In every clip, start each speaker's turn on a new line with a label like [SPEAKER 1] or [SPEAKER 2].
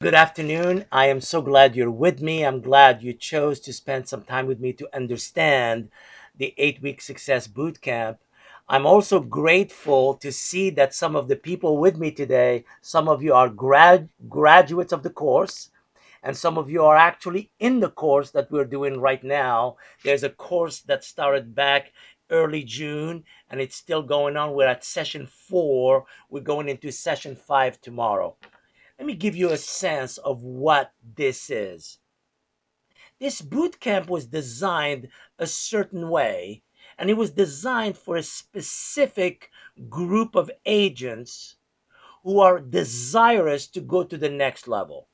[SPEAKER 1] Good afternoon. I am so glad you're with me. I'm glad you chose to spend some time with me to understand the 8 week success boot camp. I'm also grateful to see that some of the people with me today, some of you are graduates of the course, and some of you are actually in the course that we're doing right now. There's a course that started back early June and it's still going on. We're at session 4. We're going into session 5 tomorrow. Let me give you a sense of what this is. This boot camp was designed a certain way, and it was designed for a specific group of agents who are desirous to go to the next level.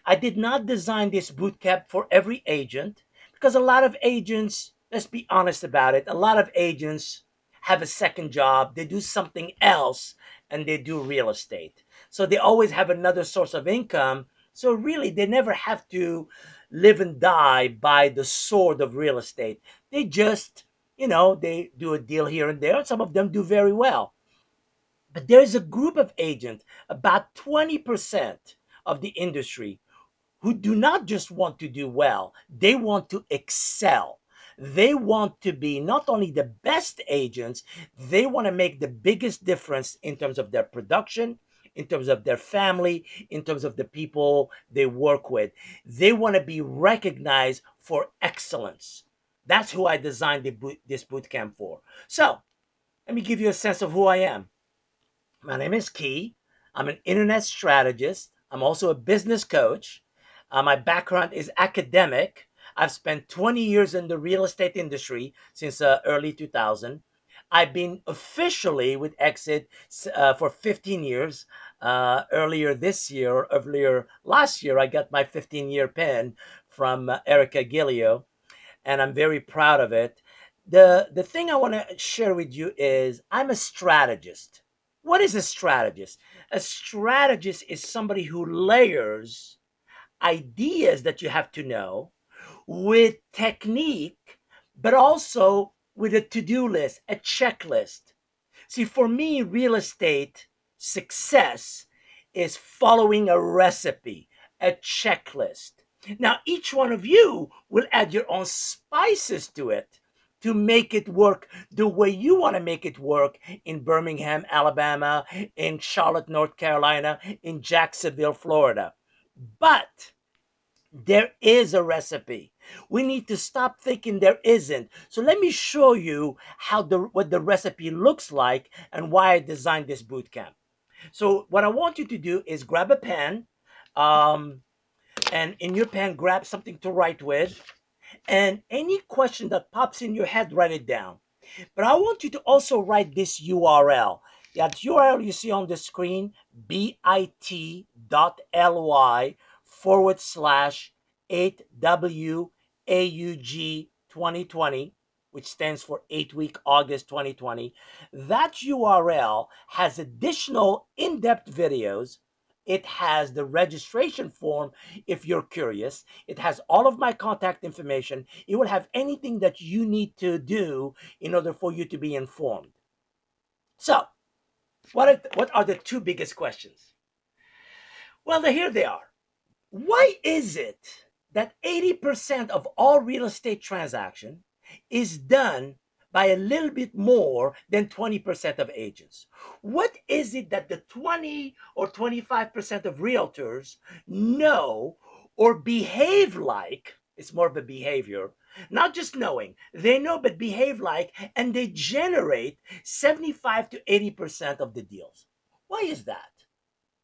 [SPEAKER 1] I did not design this boot camp for every agent because a lot of agents, let's be honest about it, a lot of agents have a second job, they do something else, and they do real estate. So they always have another source of income. So really, they never have to live and die by the sword of real estate. They just, they do a deal here and there. Some of them do very well. But there is a group of agents, about 20% of the industry, who do not just want to do well, they want to excel. They want to be not only the best agents, they want to make the biggest difference in terms of their production, in terms of their family, in terms of the people they work with. They want to be recognized for excellence. That's who I designed this boot camp for. So, let me give you a sense of who I am. My name is Key. I'm an internet strategist. I'm also a business coach. My background is academic. I've spent 20 years in the real estate industry since early 2000. I've been officially with Exit for 15 years. Earlier last year, I got my 15-year pin from Erica Gillio, and I'm very proud of it. The thing I want to share with you is I'm a strategist. What is a strategist? A strategist is somebody who layers ideas that you have to know with technique, but also with a to-do list, a checklist. See, for me, real estate success is following a recipe, a checklist. Now, each one of you will add your own spices to it to make it work the way you want to make it work in Birmingham, Alabama, in Charlotte, North Carolina, in Jacksonville, Florida. But there is a recipe. We need to stop thinking there isn't. So let me show you how what the recipe looks like and why I designed this boot camp. So what I want you to do is grab a pen, um, and in your pen grab something to write with, and any question that pops in your head, write it down. But I want you to also write this URL. That URL you see on the screen, bit.ly /8WAUG 2020, which stands for 8 week August 2020. That URL has additional in-depth videos. It has the registration form if you're curious. It has all of my contact information. It will have anything that you need to do in order for you to be informed. So, what are the two biggest questions? Well, here they are. Why is it that 80% of all real estate transaction is done by a little bit more than 20% of agents? What is it that the 20 or 25% of realtors know or behave like? It's more of a behavior, not just knowing. They know but behave like, and they generate 75 to 80% of the deals. Why is that?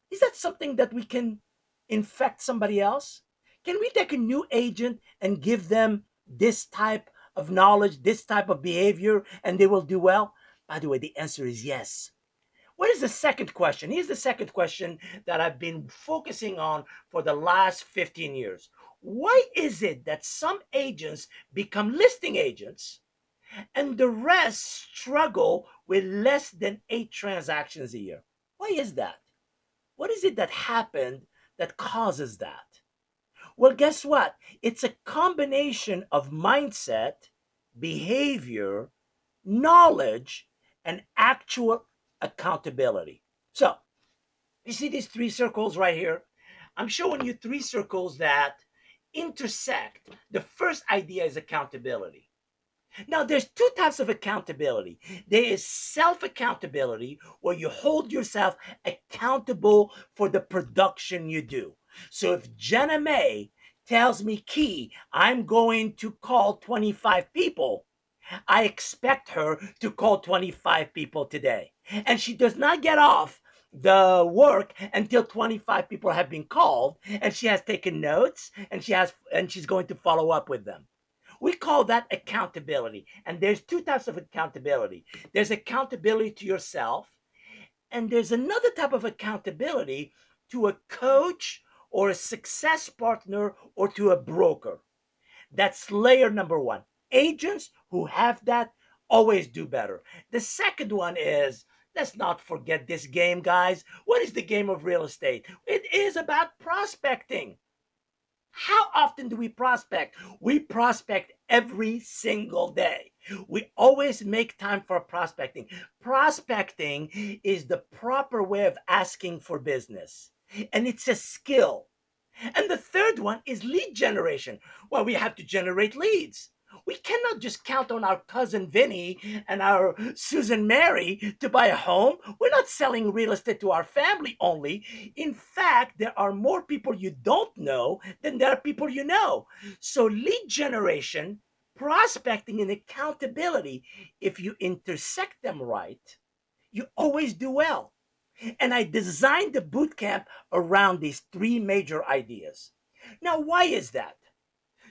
[SPEAKER 1] Is that something that we can infect somebody else? Can we take a new agent and give them this type of knowledge, this type of behavior, and they will do well? By the way, the answer is yes. What is the second question? Here's the second question that I've been focusing on for the last 15 years. Why is it that some agents become listing agents and the rest struggle with less than 8 transactions a year? Why is that? What is it that happened that causes that? Well, guess what? It's a combination of mindset, behavior, knowledge, and actual accountability. So, you see these three circles right here? I'm showing you three circles that intersect. The first idea is accountability. Now, there's two types of accountability. There is self accountability, where you hold yourself accountable for the production you do. So if Jenna May tells me, Key, I'm going to call 25 people, I expect her to call 25 people today. And she does not get off the work until 25 people have been called, and she has taken notes, and she's going to follow up with them. We call that accountability. And there's two types of accountability. There's accountability to yourself, and there's another type of accountability to a coach or a success partner or to a broker. That's layer number one. Agents who have that always do better. The second one is, let's not forget this game, guys. What is the game of real estate? It is about prospecting. How often do we prospect? We prospect every single day. We always make time for prospecting. Prospecting is the proper way of asking for business, and it's a skill. And the third one is lead generation. Well, we have to generate leads. We cannot just count on our cousin Vinny and our Susan Mary to buy a home. We're not selling real estate to our family only. In fact, there are more people you don't know than there are people you know. So, lead generation, prospecting, and accountability, if you intersect them right, you always do well. And I designed the boot camp around these three major ideas. Now, why is that?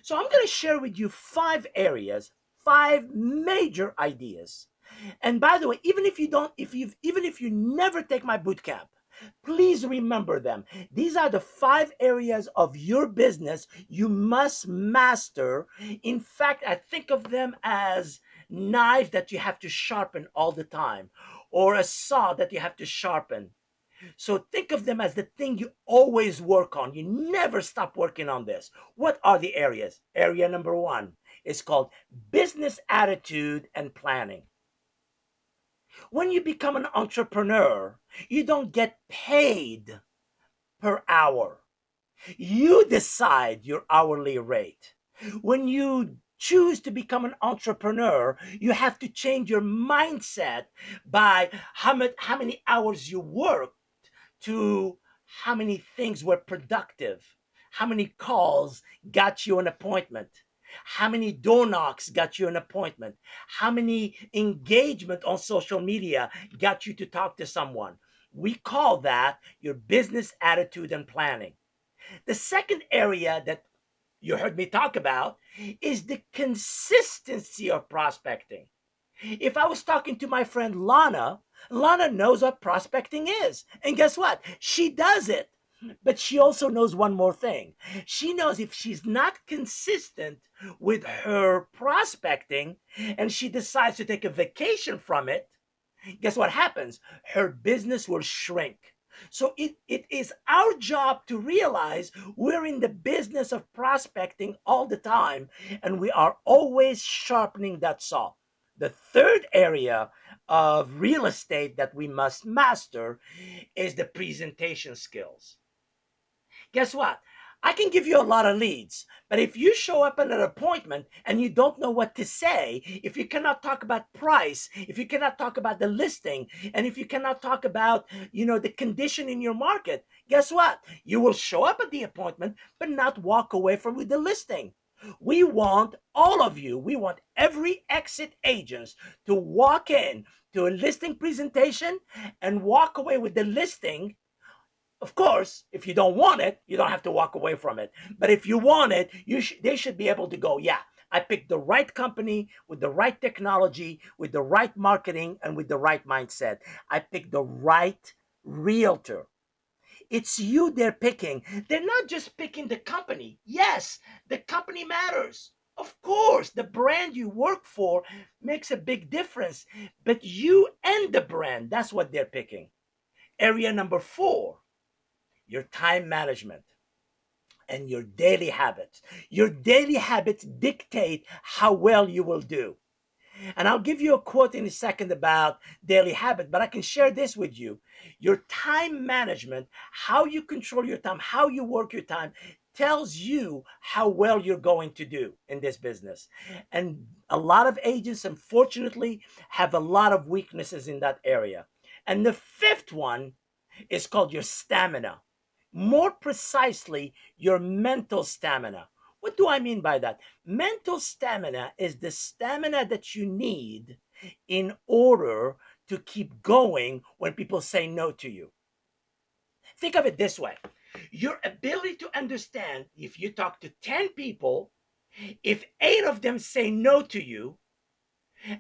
[SPEAKER 1] So I'm going to share with you five areas, five major ideas. And by the way, even if you don't, even if you never take my boot camp, please remember them. These are the five areas of your business you must master. In fact, I think of them as knives that you have to sharpen all the time, or a saw that you have to sharpen. So think of them as the thing you always work on. You never stop working on this. What are the areas? Area number one is called business attitude and planning. When you become an entrepreneur, you don't get paid per hour. You decide your hourly rate. When you choose to become an entrepreneur, you have to change your mindset by how many hours you work to how many things were productive, how many calls got you an appointment, how many door knocks got you an appointment, how many engagement on social media got you to talk to someone. We call that your business attitude and planning. The second area that you heard me talk about is the consistency of prospecting. If I was talking to my friend Lana, Lana knows what prospecting is. And guess what? She does it. But she also knows one more thing. She knows if she's not consistent with her prospecting and she decides to take a vacation from it, guess what happens? Her business will shrink. So it is our job to realize we're in the business of prospecting all the time, and we are always sharpening that saw. The third area of real estate that we must master is the presentation skills. Guess what? I can give you a lot of leads, but if you show up at an appointment and you don't know what to say, if you cannot talk about price, if you cannot talk about the listing, and if you cannot talk about, the condition in your market, guess what? You will show up at the appointment, but not walk away from with the listing. We want all of you, we want every exit agents to walk in to a listing presentation and walk away with the listing. Of course, if you don't want it, you don't have to walk away from it. But if you want it, they should be able to go, yeah, I picked the right company with the right technology, with the right marketing, and with the right mindset. I picked the right realtor. It's you they're picking. They're not just picking the company. Yes, the company matters. Of course, the brand you work for makes a big difference. But you and the brand, that's what they're picking. Area number four, your time management and your daily habits. Your daily habits dictate how well you will do. And I'll give you a quote in a second about daily habit, but I can share this with you. Your time management, how you control your time, how you work your time, tells you how well you're going to do in this business. And a lot of agents, unfortunately, have a lot of weaknesses in that area. And the fifth one is called your stamina. More precisely, your mental stamina. What do I mean by that? Mental stamina is the stamina that you need in order to keep going when people say no to you. Think of it this way: your ability to understand, if you talk to 10 people, if 8 of them say no to you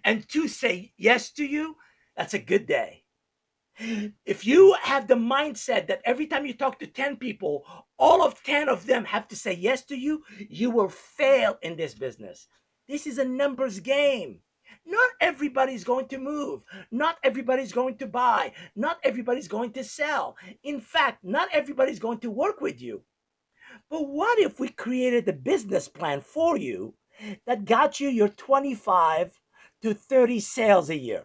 [SPEAKER 1] and 2 say yes to you, that's a good day. If you have the mindset that every time you talk to 10 people, all of 10 of them have to say yes to you, you will fail in this business. This is a numbers game. Not everybody's going to move. Not everybody's going to buy. Not everybody's going to sell. In fact, not everybody's going to work with you. But what if we created a business plan for you that got you your 25 to 30 sales a year?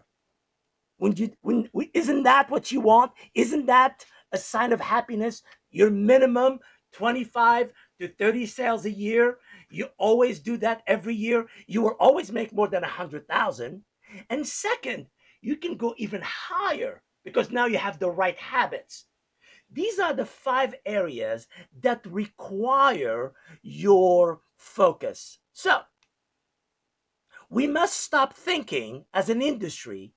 [SPEAKER 1] Isn't that what you want? Isn't that a sign of happiness? Your minimum 25 to 30 sales a year. You always do that every year. You will always make more than 100,000. And second, you can go even higher because now you have the right habits. These are the 5 areas that require your focus. So we must stop thinking as an industry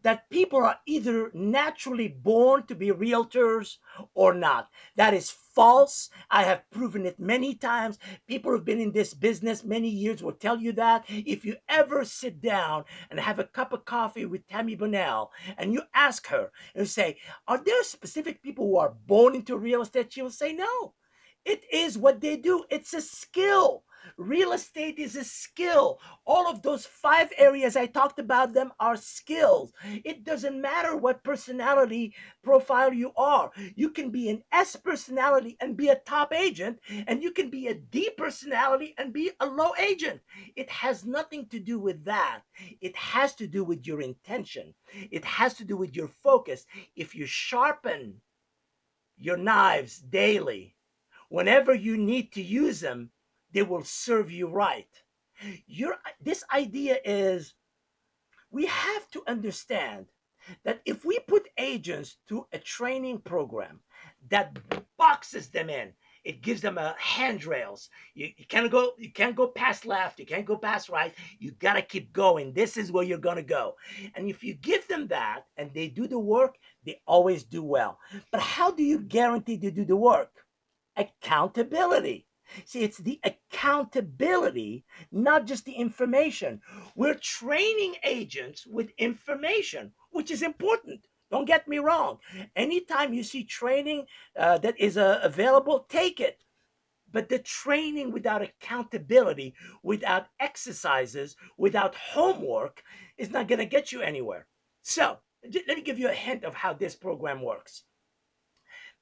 [SPEAKER 1] that people are either naturally born to be realtors or not. That is false. I have proven it many times. People who've been in this business many years will tell you that. If you ever sit down and have a cup of coffee with Tammy Bonnell and you ask her and you say, are there specific people who are born into real estate? She will say no. It is what they do. It's a skill. Real estate is a skill. All of those 5 areas I talked about them are skills. It doesn't matter what personality profile you are. You can be an S personality and be a top agent, and you can be a D personality and be a low agent. It has nothing to do with that. It has to do with your intention. It has to do with your focus. If you sharpen your knives daily, whenever you need to use them, they will serve you right. This idea is we have to understand that if we put agents through a training program that boxes them in, it gives them a handrails. You can't go past left, you can't go past right. You gotta keep going. This is where you're gonna go. And if you give them that and they do the work, they always do well. But how do you guarantee they do the work? Accountability. See, it's the accountability, not just the information. We're training agents with information, which is important. Don't get me wrong. Anytime you see training that is available, take it. But the training without accountability, without exercises, without homework is not going to get you anywhere. So, let me give you a hint of how this program works.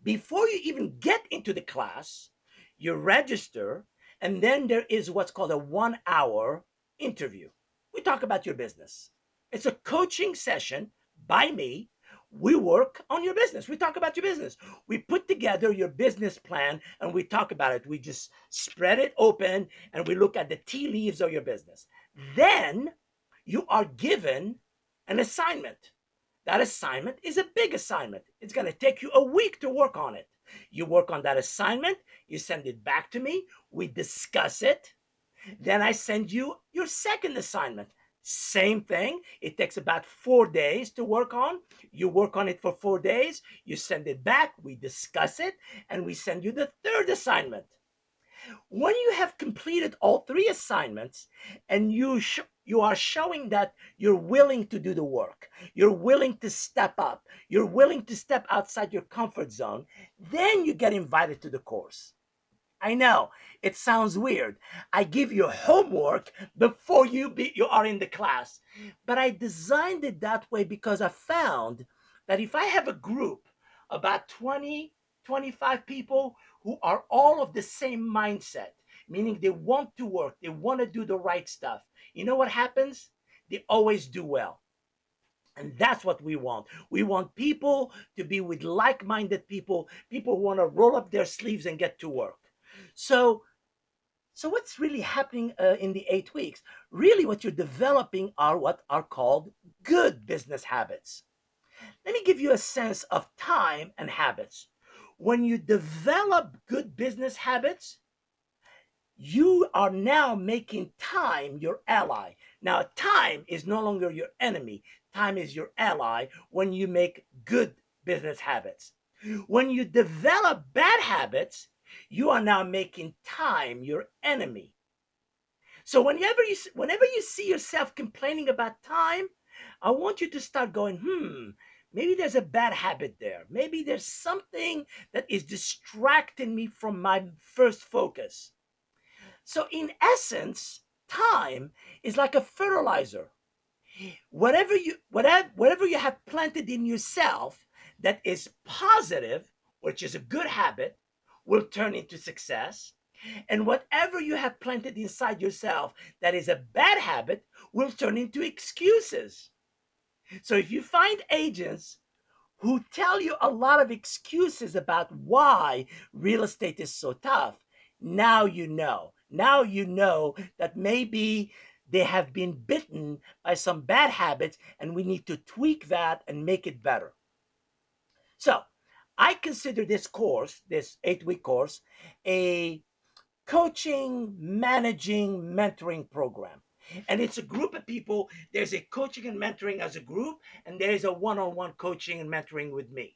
[SPEAKER 1] Before you even get into the class, you register, and then there is what's called a 1 hour interview. We talk about your business. It's a coaching session by me. We work on your business. We talk about your business. We put together your business plan and we talk about it. We just spread it open and we look at the tea leaves of your business. Then you are given an assignment. That assignment is a big assignment. It's going to take you a week to work on it. You work on that assignment, you send it back to me, we discuss it. Then I send you your second assignment. Same thing. It takes about 4 days to work on. You work on it for 4 days, you send it back, we discuss it, and we send you the third assignment. When you have completed all 3 assignments and you are showing that you're willing to do the work, you're willing to step up, you're willing to step outside your comfort zone, then you get invited to the course. I know it sounds weird. I give you homework before you are in the class, but I designed it that way because I found that if I have a group about 20, 25 people who are all of the same mindset, meaning they want to work, they want to do the right stuff, you know what happens? they always do well. And that's what we want. We want people to be with like minded people, people who want to roll up their sleeves and get to work. So, so what's really happening in the 8 weeks? Really, what you're developing are what are called good business habits. Let me give you a sense of time and habits. When you develop good business habits, you are now making time your ally. Now, time is no longer your enemy. Time is your ally when you make good business habits. When you develop bad habits, you are now making time your enemy. So whenever you see yourself complaining about time, I want you to start going, maybe there's a bad habit there. Maybe there's something that is distracting me from my first focus. So in essence, time is like a fertilizer. Whatever you have planted in yourself that is positive, which is a good habit, will turn into success. And whatever you have planted inside yourself that is a bad habit will turn into excuses. So if you find agents who tell you a lot of excuses about why real estate is so tough, now you know. Now you know that maybe they have been bitten by some bad habits and we need to tweak that and make it better. So I consider this course, this 8 week course, a coaching, managing, mentoring program. And it's a group of people. There's a coaching and mentoring as a group, and there's a one on one coaching and mentoring with me.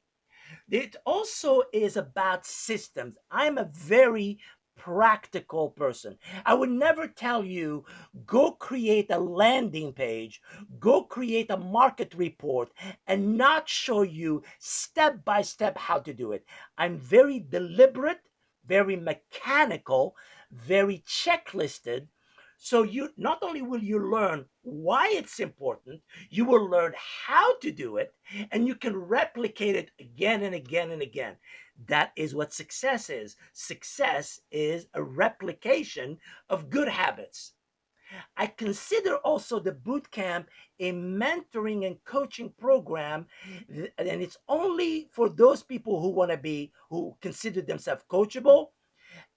[SPEAKER 1] It also is about systems. I'm a very practical person. I would never tell you, go create a landing page, go create a market report, and not show you step by step how to do it. I'm very deliberate, very mechanical, very checklisted. So you not only will you learn why it's important, you will learn how to do it, and you can replicate it again and again and again. That is what success is. Success is a replication of good habits. I consider also the boot camp a mentoring and coaching program, and it's only for those people who want to be, who consider themselves coachable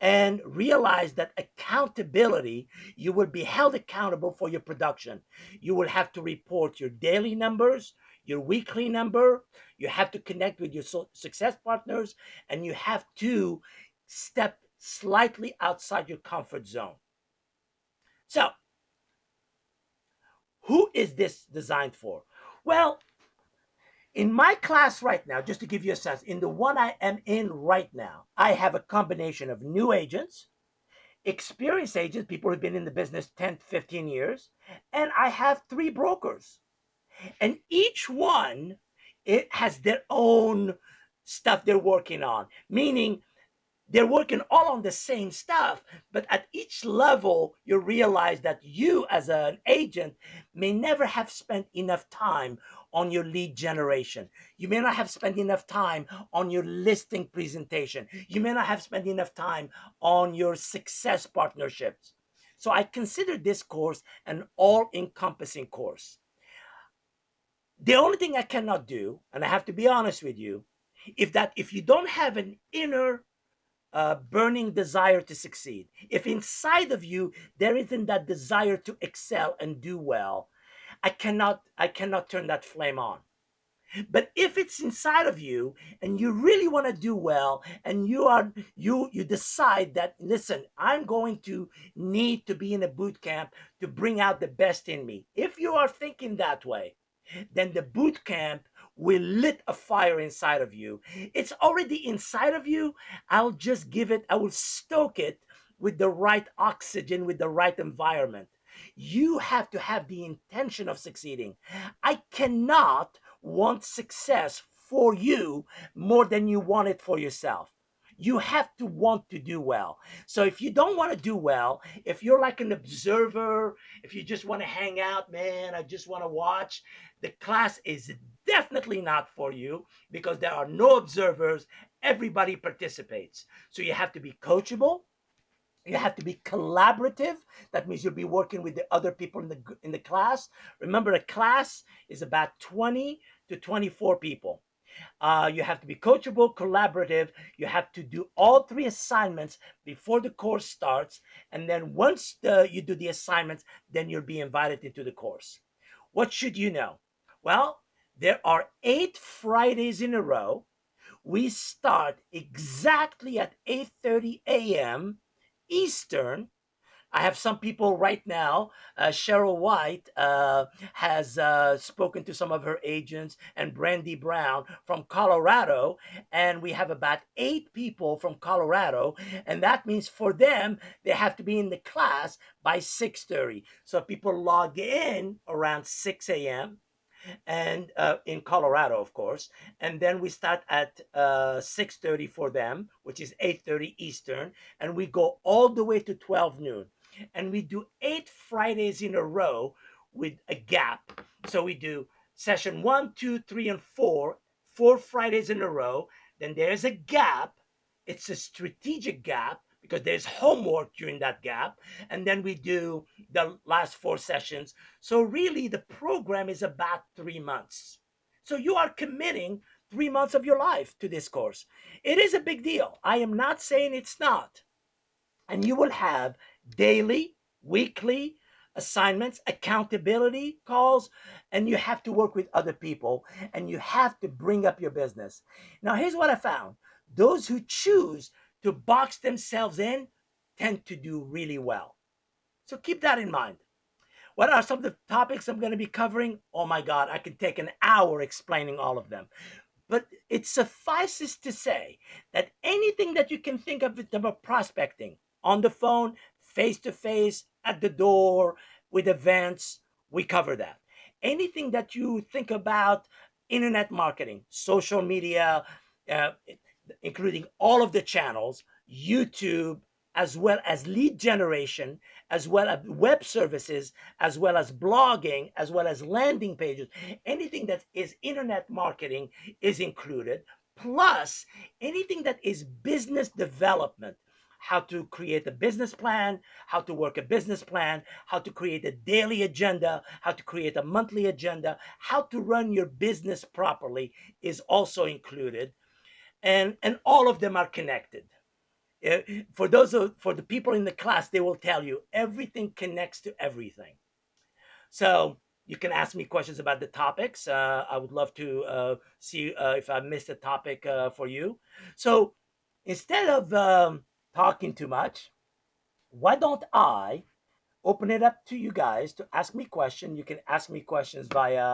[SPEAKER 1] and realize that accountability, you will be held accountable for your production. You will have to report your daily numbers, your weekly number, you have to connect with your success partners, and you have to step slightly outside your comfort zone. So, who is this designed for? Well, in my class right now, just to give you a sense, in the one I am in right now, I have a combination of new agents, experienced agents, people who've been in the business 10, 15 years, and I have 3 brokers. And each one, it has their own stuff they're working on, meaning they're working all on the same stuff, but at each level, you realize that you, as an agent, may never have spent enough time on your lead generation. You may not have spent enough time on your listing presentation. You may not have spent enough time on your success partnerships. So I consider this course an all encompassing course. The only thing I cannot do, and I have to be honest with you, if you don't have an inner burning desire to succeed, if inside of you there isn't that desire to excel and do well, I cannot turn that flame on. But if it's inside of you and you really want to do well, and you decide that, listen, I'm going to need to be in a boot camp to bring out the best in me. If you are thinking that way, then the boot camp will lit a fire inside of you. It's already inside of you. I will stoke it with the right oxygen, with the right environment. You have to have the intention of succeeding. I cannot want success for you more than you want it for yourself. You have to want to do well. So if you don't want to do well, if you're like an observer, if you just want to hang out, man, I just want to watch, the class is definitely not for you, because there are no observers. Everybody participates. So you have to be coachable. You have to be collaborative. That means you'll be working with the other people in the class. Remember, a class is about 20 to 24 people. You have to be coachable, collaborative. You have to do all three assignments before the course starts. And then once you do the assignments, then you'll be invited into the course. What should you know? Well, there are 8 Fridays in a row. We start exactly at 8:30 a.m. Eastern. I have some people right now. Cheryl White has spoken to some of her agents, and Brandy Brown from Colorado. And we have about 8 people from Colorado. And that means for them, they have to be in the class by 6:30. So people log in around 6 a.m. and in Colorado, of course. And then we start at 6:30 for them, which is 8:30 Eastern, and we go all the way to 12 noon. And we do 8 Fridays in a row with a gap. So we do session one, two, three, and four, 4 Fridays in a row. Then there's a gap. It's a strategic gap because there's homework during that gap. And then we do the last 4 sessions. So really, the program is about 3 months. So you are committing 3 months of your life to this course. It is a big deal. I am not saying it's not. And you will have daily, weekly assignments, accountability calls, and you have to work with other people and you have to bring up your business. Now, here's what I found: those who choose to box themselves in tend to do really well. So keep that in mind. What are some of the topics I'm going to be covering? Oh my God, I could take an hour explaining all of them. But it suffices to say that anything that you can think of in terms of prospecting, on the phone, face to face, at the door, with events, we cover that. Anything that you think about, internet marketing, social media, uh, including all of the channels, YouTube, as well as lead generation, as well as web services, as well as blogging, as well as landing pages. Anything that is internet marketing is included, plus anything that is business development. How to create a business plan, how to work a business plan, how to create a daily agenda, how to create a monthly agenda, how to run your business properly is also included. And all of them are connected. For the people in the class, they will tell you everything connects to everything. So you can ask me questions about the topics. I would love to see if I missed a topic for you. So instead of talking too much, why don't I open it up to you guys to ask me questions? You can ask me questions via